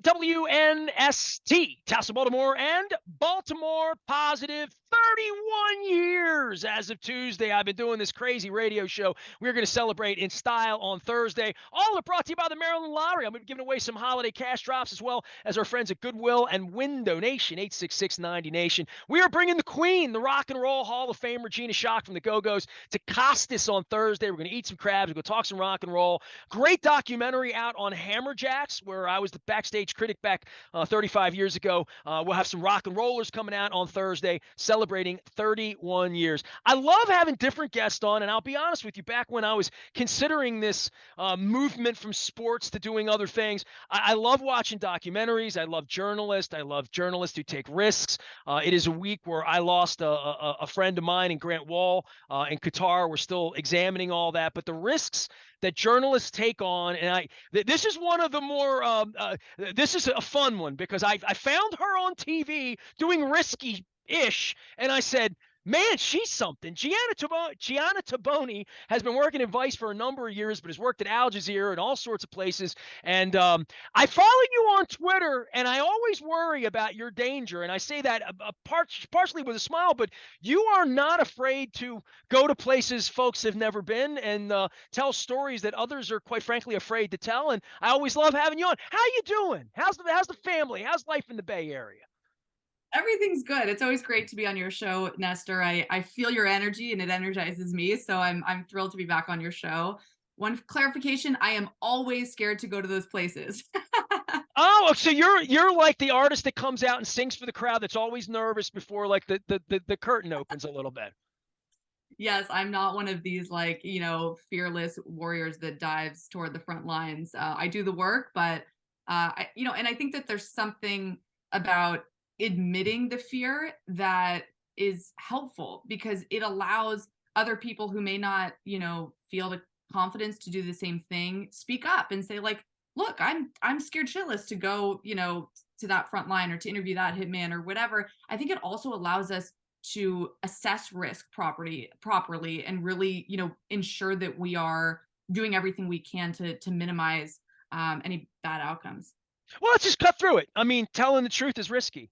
WNST, Tassel, Baltimore, and Baltimore Positive. 31 years as of Tuesday. I've been doing this crazy radio show. We're going to celebrate in style on Thursday. All of it brought to you by the Maryland Lottery. I'm going to be giving away some holiday cash drops as well as our friends at Goodwill and Window Nation, 86690 Nation. We are bringing the Queen, the Rock and Roll Hall of Fame, Regina Shock from the Go-Go's, to Costas on Thursday. We're going to eat some crabs. We're going to talk some rock and roll. Great documentary out on Hammerjacks, where I was the backstage critic back 35 years ago. We'll have some rock and rollers coming out on Thursday, celebrating 31 years. I love having different guests on, and I'll be honest with you, back when I was considering this movement from sports to doing other things, I love watching documentaries. I love journalists. I love journalists who take risks. It is a week where I lost a friend of mine in Grant Wall in Qatar. We're still examining all that, but the risks that journalists take on, and this is one of the more this is a fun one, because I found her on TV doing risky-ish, and I said, man, she's something. Gianna Toboni has been working in Vice for a number of years, but has worked at Al Jazeera and all sorts of places. And I follow you on Twitter, and I always worry about your danger. And I say that partially with a smile, but you are not afraid to go to places folks have never been and tell stories that others are, quite frankly, afraid to tell. And I always love having you on. How you doing? How's the family? How's life in the Bay Area? Everything's good. It's always great to be on your show, Nestor. I feel your energy and it energizes me. So I'm thrilled to be back on your show. One clarification, I am always scared to go to those places. Oh, so you're like the artist that comes out and sings for the crowd that's always nervous before like the curtain opens a little bit. Yes, I'm not one of these fearless warriors that dives toward the front lines. I do the work, but and I think that there's something about admitting the fear that is helpful, because it allows other people who may not, feel the confidence to do the same thing, speak up and say, like, look, I'm scared shitless to go, to that front line or to interview that hitman or whatever. I think it also allows us to assess risk properly and really, ensure that we are doing everything we can to minimize any bad outcomes. Well, let's just cut through it. I mean, telling the truth is risky.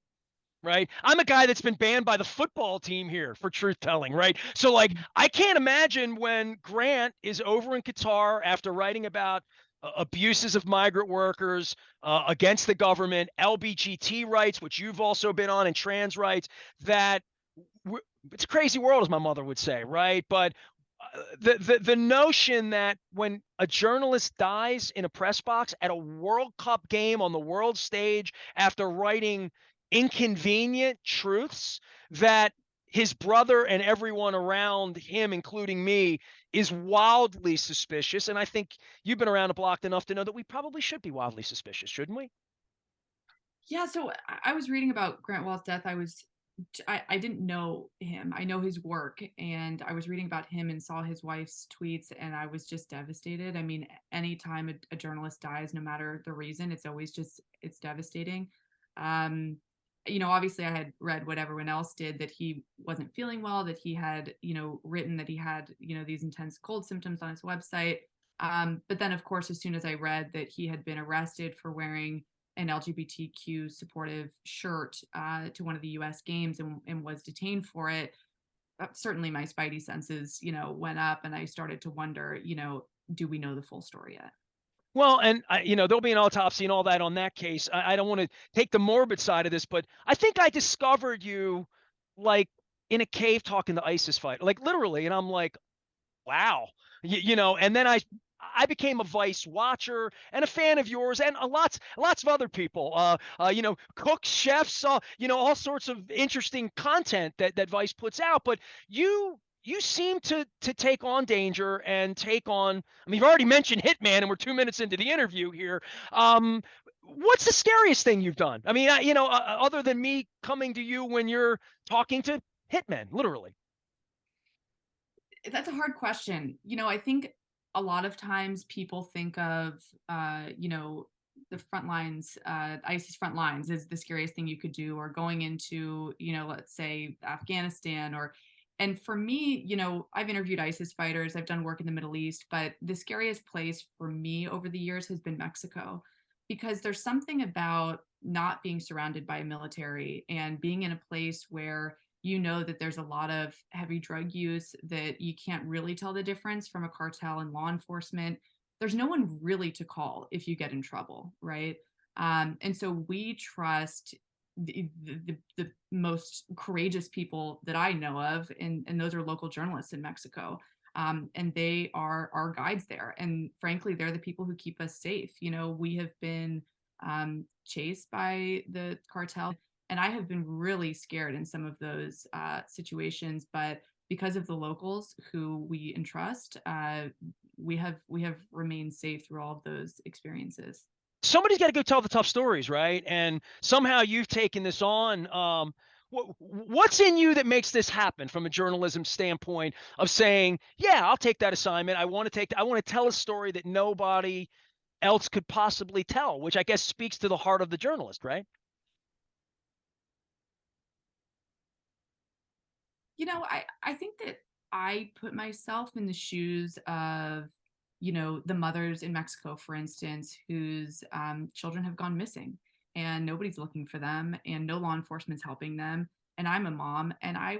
Right. I'm a guy that's been banned by the football team here for truth telling. Right. So, like, I can't imagine when Grant is over in Qatar after writing about abuses of migrant workers against the government, LBGT rights, which you've also been on, and trans rights, that it's a crazy world, as my mother would say. Right. But the notion that when a journalist dies in a press box at a World Cup game on the world stage after writing inconvenient truths, that his brother and everyone around him, including me, is wildly suspicious. And I think you've been around the block enough to know that we probably should be wildly suspicious, shouldn't we? Yeah, so I was reading about Grant Wall's death. I didn't know him. I know his work, and I was reading about him and saw his wife's tweets, and I was just devastated. I mean, anytime a journalist dies, no matter the reason, it's devastating. Um, Obviously I had read what everyone else did, that he wasn't feeling well, that he had, written that he had, these intense cold symptoms on his website. But then, of course, as soon as I read that he had been arrested for wearing an LGBTQ supportive shirt to one of the US games and was detained for it, certainly my spidey senses, went up, and I started to wonder, do we know the full story yet? Well, and there'll be an autopsy and all that on that case. I don't want to take the morbid side of this, but I think I discovered you like in a cave talking to ISIS fight, like literally, and I'm like, wow, and then I became a Vice watcher and a fan of yours, and lots of other people, cooks, chefs, all sorts of interesting content that Vice puts out. But you seem to take on danger and take on. I mean, you've already mentioned Hitman, and we're 2 minutes into the interview here. What's the scariest thing you've done? I mean, other than me coming to you when you're talking to hitmen, literally. That's a hard question. I think a lot of times people think of, the front lines, ISIS front lines is the scariest thing you could do, or going into, let's say Afghanistan, and for me, I've interviewed ISIS fighters, I've done work in the Middle East, but the scariest place for me over the years has been Mexico. because there's something about not being surrounded by a military and being in a place where you know that there's a lot of heavy drug use, that you can't really tell the difference from a cartel and law enforcement. There's no one really to call if you get in trouble, right? And so we trust the most courageous people that I know of, and those are local journalists in Mexico. And they are our guides there. And frankly, they're the people who keep us safe. You know, we have been chased by the cartel, and I have been really scared in some of those situations. But because of the locals who we entrust, we have remained safe through all of those experiences. Somebody's got to go tell the tough stories, right? And somehow you've taken this on. What's in you that makes this happen from a journalism standpoint of saying, yeah, I'll take that assignment. I want to tell a story that nobody else could possibly tell, which I guess speaks to the heart of the journalist, right? I think that I put myself in the shoes of, the mothers in Mexico, for instance, whose children have gone missing and nobody's looking for them and no law enforcement's helping them. And I'm a mom, and I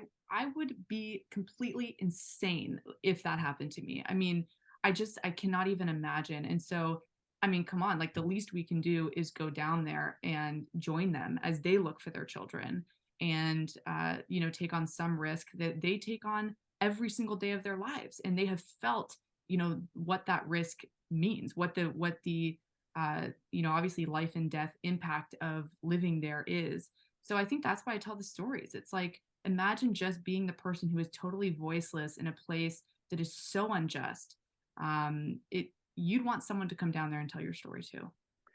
would be completely insane if that happened to me. I mean, I cannot even imagine. And so, I mean, come on, like the least we can do is go down there and join them as they look for their children, and take on some risk that they take on every single day of their lives, and they have felt what that risk means, what the obviously life and death impact of living there is. So I think that's why I tell the stories. It's like, imagine just being the person who is totally voiceless in a place that is so unjust. It You'd want someone to come down there and tell your story too.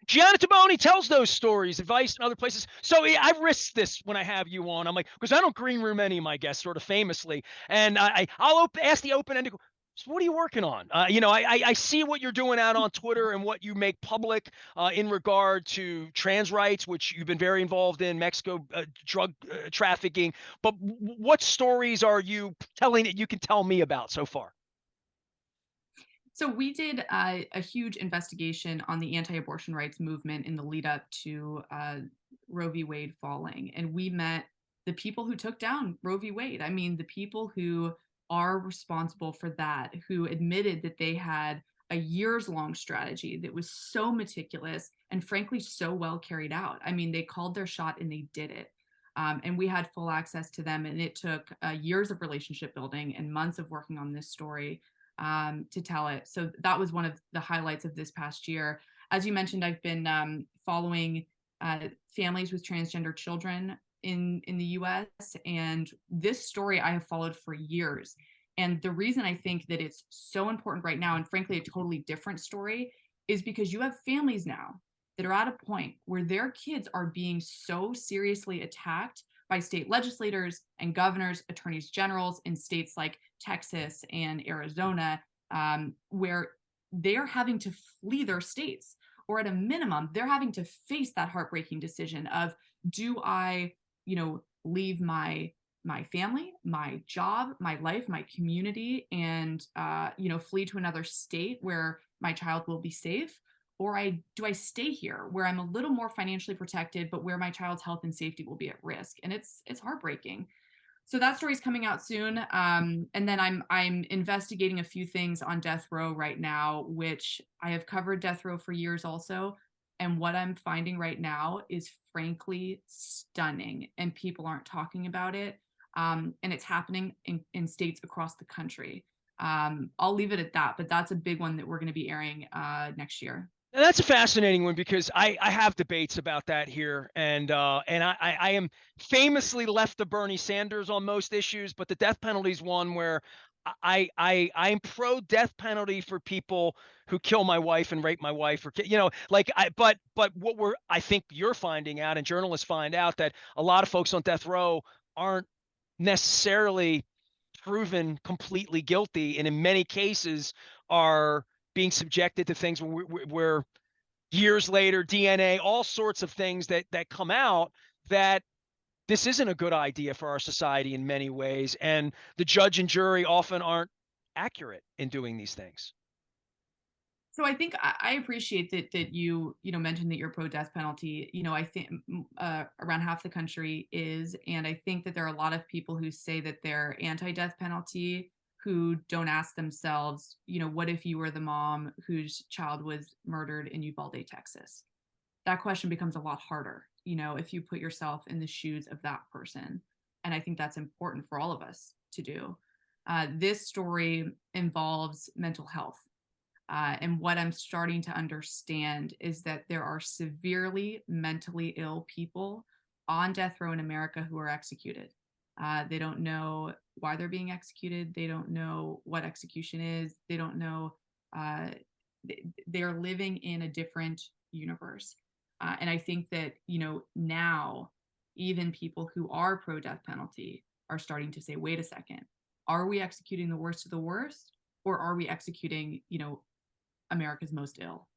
Gianna Toboni tells those stories, advice, and other places. So I risk this when I have you on. I'm like, because I don't green room any of my guests, sort of famously, and I'll ask the open ended. So what are you working on? I see what you're doing out on Twitter and what you make public in regard to trans rights, which you've been very involved in, Mexico drug trafficking. But what stories are you telling that you can tell me about so far? So we did a huge investigation on the anti-abortion rights movement in the lead up to Roe v. Wade falling, and we met the people who took down Roe v. Wade. I mean, the people who are responsible for that, who admitted that they had a years-long strategy that was so meticulous and frankly so well carried out. I mean, they called their shot and they did it. And we had full access to them, and it took years of relationship building and months of working on this story to tell it. So that was one of the highlights of this past year. As you mentioned, I've been following families with transgender children in the U.S., and this story I have followed for years. And the reason I think that it's so important right now, and frankly a totally different story, is because you have families now that are at a point where their kids are being so seriously attacked by state legislators and governors, attorneys generals in states like Texas and Arizona, where they're having to flee their states, or at a minimum, they're having to face that heartbreaking decision of, do I, leave my family, my job, my life, my community, and flee to another state where my child will be safe, or I stay here where I'm a little more financially protected, but where my child's health and safety will be at risk, and it's heartbreaking. So that story's coming out soon, and then I'm investigating a few things on death row right now, which I have covered death row for years also. And what I'm finding right now is frankly stunning, and people aren't talking about it. And it's happening in states across the country. I'll leave it at that, but that's a big one that we're going to be airing next year. And that's a fascinating one because I have debates about that here, and I am famously left of Bernie Sanders on most issues, but the death penalty is one where I'm pro death penalty for people who kill my wife and rape my wife, or but what I think you're finding out, and journalists find out, that a lot of folks on death row aren't necessarily proven completely guilty, and in many cases are being subjected to things where years later, DNA, all sorts of things that come out, that this isn't a good idea for our society in many ways, and the judge and jury often aren't accurate in doing these things. So I think I appreciate that you know mentioned that you're pro death penalty. You know, I think around half the country is, and I think that there are a lot of people who say that they're anti death penalty who don't ask themselves, you know, what if you were the mom whose child was murdered in Uvalde, Texas? That question becomes a lot harder, you know, if you put yourself in the shoes of that person. And I think that's important for all of us to do. This story involves mental health, and what I'm starting to understand is that there are severely mentally ill people on death row in America who are executed. They don't know why they're being executed. They don't know what execution is. They don't know. Uh, they are living in a different universe. And I think that, you know, now even people who are pro death penalty are starting to say, wait a second, are we executing the worst of the worst? Or are we executing, you know, America's most ill?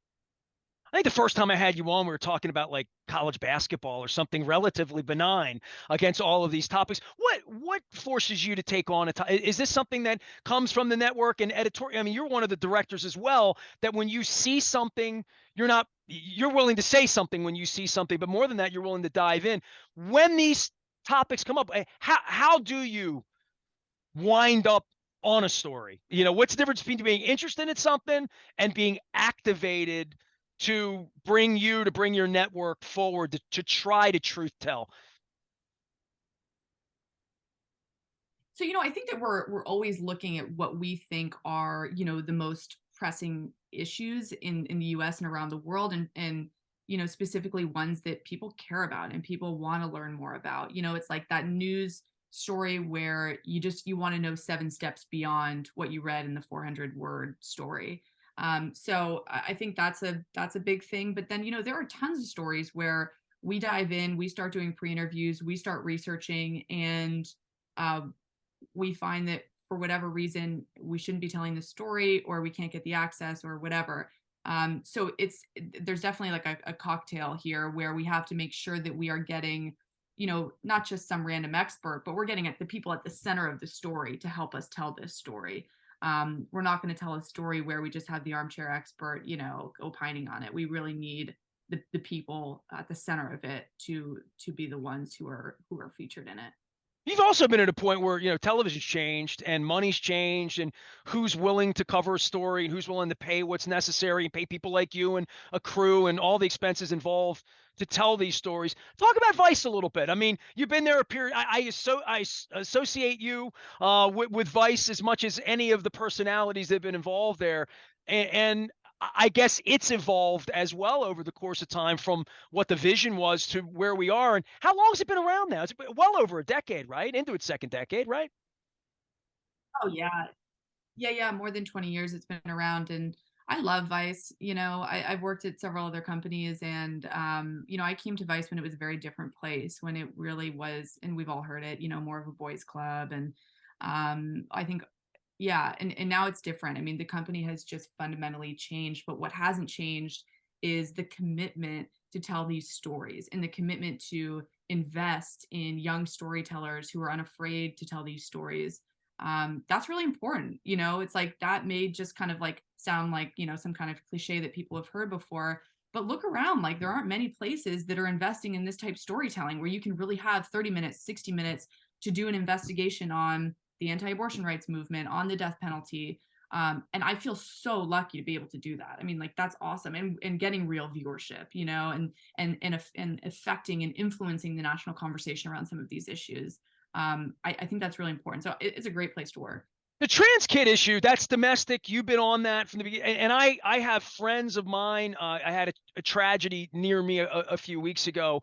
I think the first time I had you on, we were talking about like college basketball or something relatively benign against all of these topics. What forces you to take on is this something that comes from the network and editorial? I mean, you're one of the directors as well. That when you see something, you're willing to say something when you see something, but more than that, you're willing to dive in. When these topics come up, how do you wind up on a story? You know, what's the difference between being interested in something and being activated to bring your network forward to try to truth tell? So, you know, I think that we're always looking at what we think are, you know, the most pressing issues in the US and around the world, and you know, specifically ones that people care about and people want to learn more about. You know, it's like that news story where you want to know 7 steps beyond what you read in the 400 word story. So I think that's a big thing. But then, you know, there are tons of stories where we dive in, we start doing pre-interviews, we start researching, and uh, we find that for whatever reason we shouldn't be telling the story, or we can't get the access or whatever. So there's definitely like a cocktail here where we have to make sure that we are getting, you know, not just some random expert, but we're getting at the people at the center of the story to help us tell this story. We're not going to tell a story where we just have the armchair expert, you know, opining on it. We really need the people at the center of it to be the ones who are featured in it. You've also been at a point where, you know, television's changed and money's changed and who's willing to cover a story and who's willing to pay what's necessary and pay people like you and a crew and all the expenses involved to tell these stories. Talk about Vice a little bit. I mean, you've been there a period. I associate you with Vice as much as any of the personalities that have been involved there. And I guess it's evolved as well over the course of time from what the vision was to where we are. And how long has it been around now? It's been well over a decade, right? Into its second decade, right? Oh yeah. Yeah, more than 20 years it's been around, and I love Vice. You know, I've worked at several other companies, and you know, I came to Vice when it was a very different place, when it really was, and we've all heard it, you know, more of a boys club. And I think, yeah, and now it's different. I mean, the company has just fundamentally changed, but what hasn't changed is the commitment to tell these stories and the commitment to invest in young storytellers who are unafraid to tell these stories. That's really important. You know, it's like that may just kind of like sound like, you know, some kind of cliche that people have heard before. But look around, like there aren't many places that are investing in this type of storytelling where you can really have 30 minutes, 60 minutes to do an investigation on the anti-abortion rights movement, on the death penalty. And I feel so lucky to be able to do that. I mean, like that's awesome, and getting real viewership, you know, and affecting and influencing the national conversation around some of these issues. I think that's really important. So it's a great place to work. The trans kid issue, that's domestic. You've been on that from the beginning. And I have friends of mine. I had a tragedy near me a few weeks ago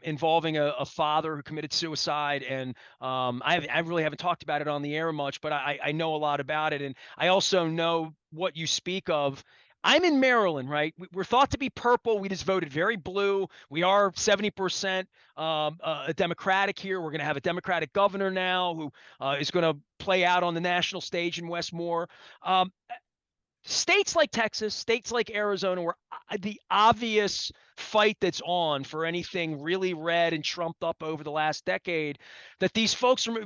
involving a father who committed suicide. And I really haven't talked about it on the air much, but I know a lot about it. And I also know what you speak of. I'm in Maryland, right? We're thought to be purple. We just voted very blue. We are 70% Democratic here. We're going to have a Democratic governor now who is going to play out on the national stage in Westmore. States like Texas, states like Arizona, where the obvious fight that's on for anything really red and trumped up over the last decade, that these folks are.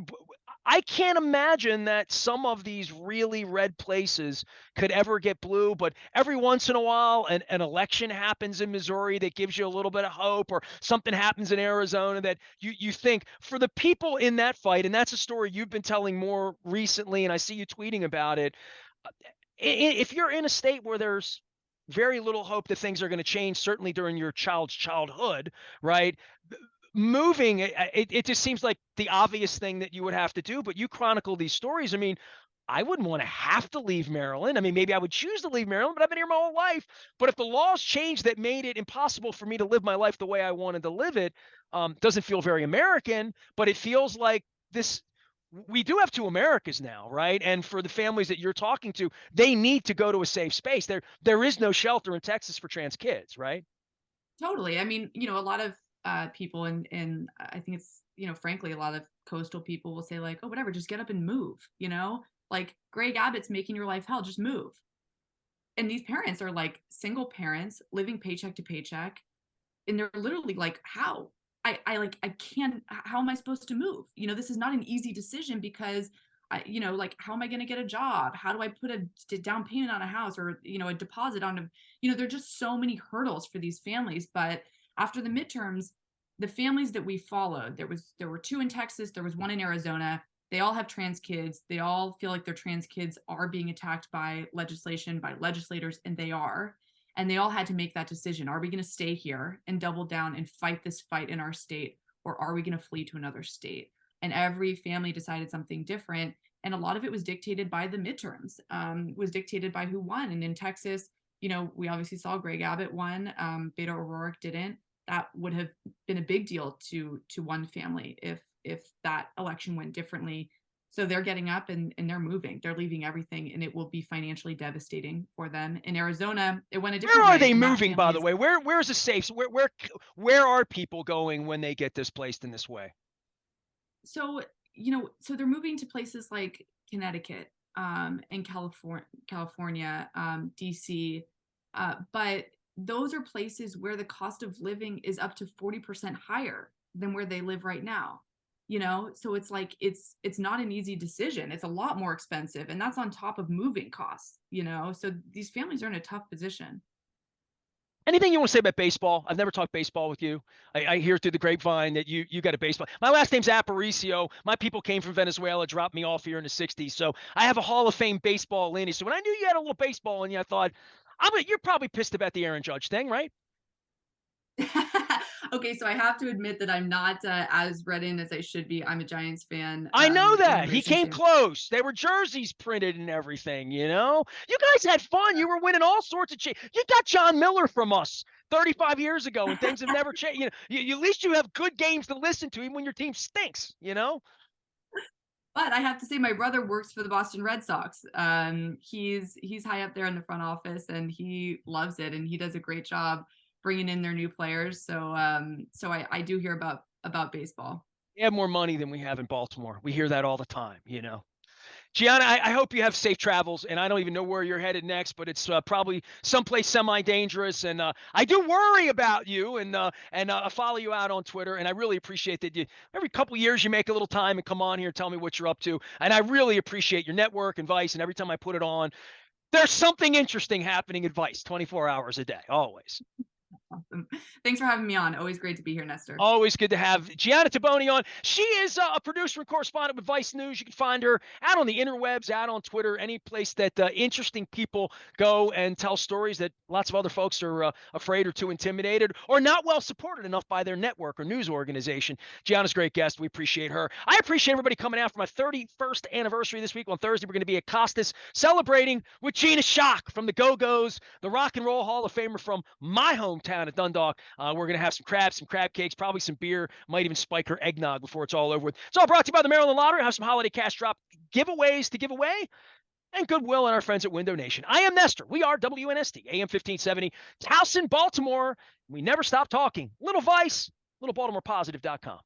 I can't imagine that some of these really red places could ever get blue, but every once in a while, an election happens in Missouri that gives you a little bit of hope, or something happens in Arizona that you think for the people in that fight, and that's a story you've been telling more recently, and I see you tweeting about it. If you're in a state where there's very little hope that things are going to change, certainly during your child's childhood, right? Moving, it just seems like the obvious thing that you would have to do, but you chronicle these stories. I mean, I wouldn't want to have to leave Maryland. I mean, maybe I would choose to leave Maryland, but I've been here my whole life. But if the laws changed that made it impossible for me to live my life the way I wanted to live it, doesn't feel very American, but it feels like this. We do have two Americas now, right? And for the families that you're talking to, they need to go to a safe space. There is no shelter in Texas for trans kids, right? Totally. I mean, a lot of people, and I think it's, frankly, a lot of coastal people will say like, oh, whatever, just get up and move, like Greg Abbott's making your life hell, just move. And these parents are like single parents living paycheck to paycheck. And they're literally like, how? I can't, how am I supposed to move? This is not an easy decision because like, how am I going to get a job? How do I put a down payment on a house, or, a deposit on there are just so many hurdles for these families. But after the midterms, the families that we followed, there were two in Texas, there was one in Arizona. They all have trans kids. They all feel like their trans kids are being attacked by legislation, by legislators, and they are. And they all had to make that decision. Are we going to stay here and double down and fight this fight in our state, or are we going to flee to another state? And every family decided something different. And a lot of it was dictated by the midterms, was dictated by who won. And in Texas, we obviously saw Greg Abbott won. Beto O'Rourke didn't. That would have been a big deal to one family if that election went differently. So they're getting up and they're moving. They're leaving everything, and it will be financially devastating for them. In Arizona, it went a Where different are way. they And that moving, by family the is way? Where's the safe? Where are people going when they get displaced in this way? so so they're moving to places like Connecticut, and California, DC, but those are places where the cost of living is up to 40% higher than where they live right now. So it's like it's not an easy decision. It's a lot more expensive, and that's on top of moving costs. So these families are in a tough position. Anything you want to say about baseball? I've never talked baseball with you. I hear through the grapevine that you got a baseball. My last name's Aparicio. My people came from Venezuela, dropped me off here in the '60s, so I have a Hall of Fame baseball lineage. So when I knew you had a little baseball in you, I thought, you're probably pissed about the Aaron Judge thing, right? Okay, so I have to admit that I'm not as read in as I should be. I'm a Giants fan, I know born that. and He raised in came San. close. There were jerseys printed and everything, you know? You guys had fun. You were winning all sorts of You got John Miller from us 35 years ago, and things have never changed. At least you have good games to listen to, even when your team stinks, you know? But I have to say, my brother works for the Boston Red Sox. He's high up there in the front office, and he loves it, and he does a great job bringing in their new players. So I do hear about baseball. They have more money than we have in Baltimore. We hear that all the time, you know? Gianna, I hope you have safe travels, and I don't even know where you're headed next, but it's probably someplace semi-dangerous. And I do worry about you, and I follow you out on Twitter, and I really appreciate that you every couple years you make a little time and come on here and tell me what you're up to. And I really appreciate your network and Vice, and every time I put it on, there's something interesting happening at Vice 24 hours a day, always. Awesome. Thanks for having me on. Always great to be here, Nestor. Always good to have Gianna Toboni on. She is a producer and correspondent with Vice News. You can find her out on the interwebs, out on Twitter, any place that interesting people go and tell stories that lots of other folks are afraid or too intimidated or not well supported enough by their network or news organization. Gianna's a great guest. We appreciate her. I appreciate everybody coming out for my 31st anniversary this week. On Thursday, we're going to be at Costas celebrating with Gina Shock from the Go-Go's, the Rock and Roll Hall of Famer from my hometown of Dundalk. We're going to have some crabs, some crab cakes, probably some beer, might even spike her eggnog before it's all over with. It's all brought to you by the Maryland Lottery. I have some holiday cash drop giveaways to give away and goodwill and our friends at Window Nation. I am Nestor. We are WNST, AM 1570, Towson, Baltimore. We never stop talking. Little Vice, littlebaltimorepositive.com.